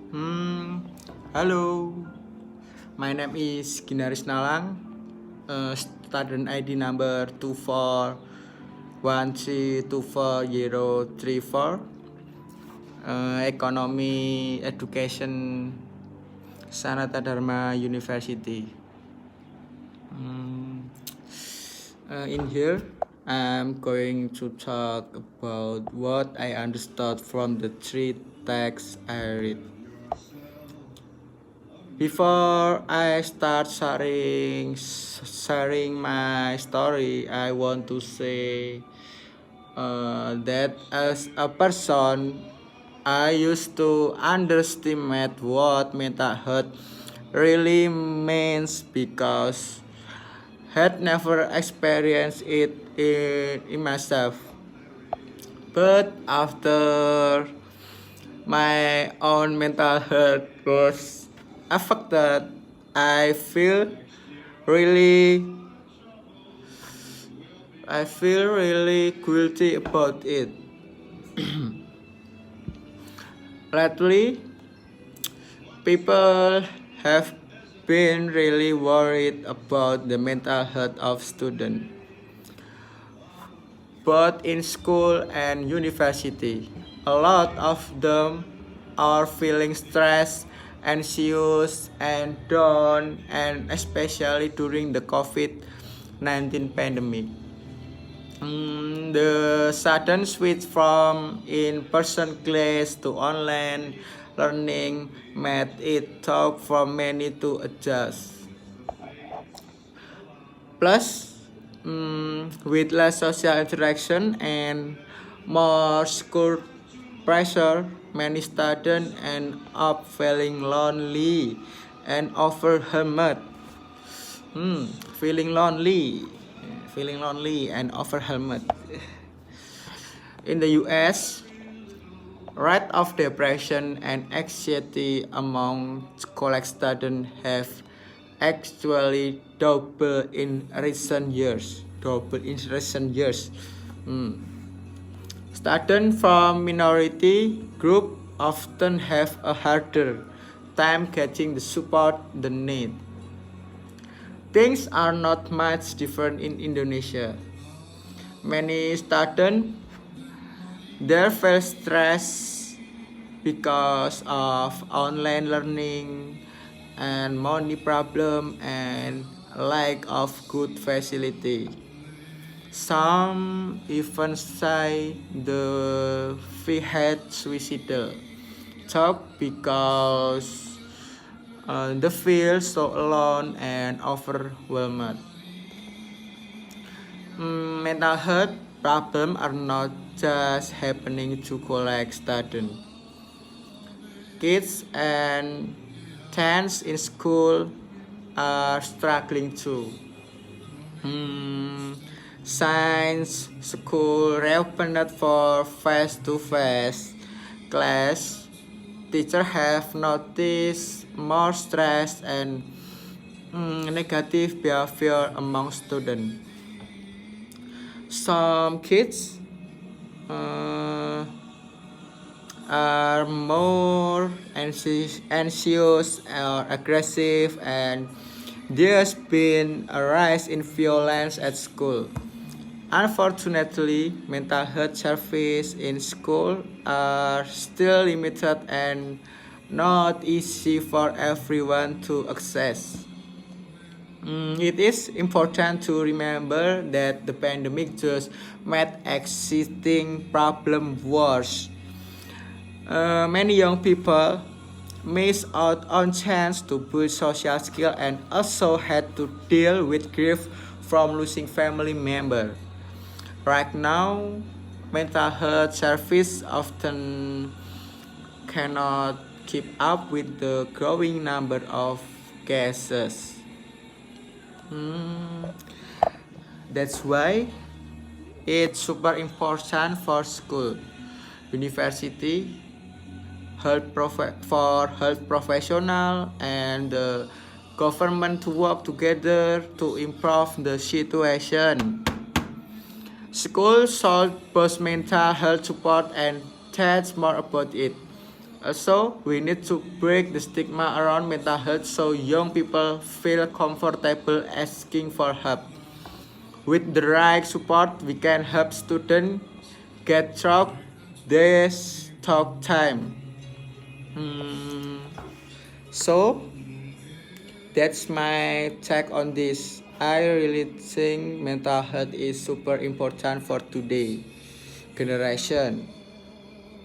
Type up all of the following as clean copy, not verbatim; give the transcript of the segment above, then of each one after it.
Hmm, Hello, my name is Ginaris Nalang, student ID number 241324034, Economy Education Sanata Dharma University. Hmm, in here, I'm going to talk about what I understood from the three texts I read. Before I start sharing my story, I want to say that as a person, I used to underestimate what mental health really means because had never experienced it in myself. But after my own mental health was affected, I feel really really guilty about it. Lately, people have been really worried about the mental health of students, both in school and university. A lot of them are feeling stressed, anxious, and down, and especially during the COVID-19 pandemic. The sudden switch from in-person class to online learning made it tough for many to adjust. Plus, with less social interaction and more school pressure, many students end up feeling lonely and overwhelmed. Hmm, feeling lonely, feeling lonely and overwhelmed. In the US, rate of depression and anxiety among college students have actually doubled in recent years. Hmm. Students from minority group often have a harder time getting the support they need. Things are not much different in Indonesia. Many students there feel stress because of online learning and money problem and lack of good facility. Some even say the fee had suicidal talk because they feel so alone and overwhelmed. Mental health problems are not just happening to college students. Kids and teens in school are struggling too. Hmm, Science school reopened for face-to-face class. Teachers have noticed more stress and negative behavior among students. Some kids uh, are more anxious or aggressive, and there's been a rise in violence at school. Unfortunately, mental health services in school are still limited and not easy for everyone to access. It is important to remember that the pandemic just made existing problem worse. Many young people miss out on chance to build social skill and also had to deal with grief from losing family member. Right now, mental health service often cannot keep up with the growing number of cases. Hmm, that's why it's super important for school, university, for health professional and the government to work together to improve the situation. Schools should post mental health support and teach more about it. Also, we need to break the stigma around mental health so young people feel comfortable asking for help. With the right support, we can help students get through this talk time. Hmm, So, that's my take on this. I really think mental health is super important for today generation,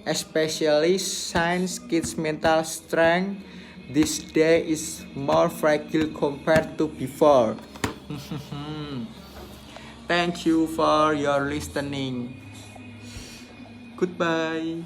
especially since kids' mental strength this day is more fragile compared to before. Thank you for your listening. Goodbye.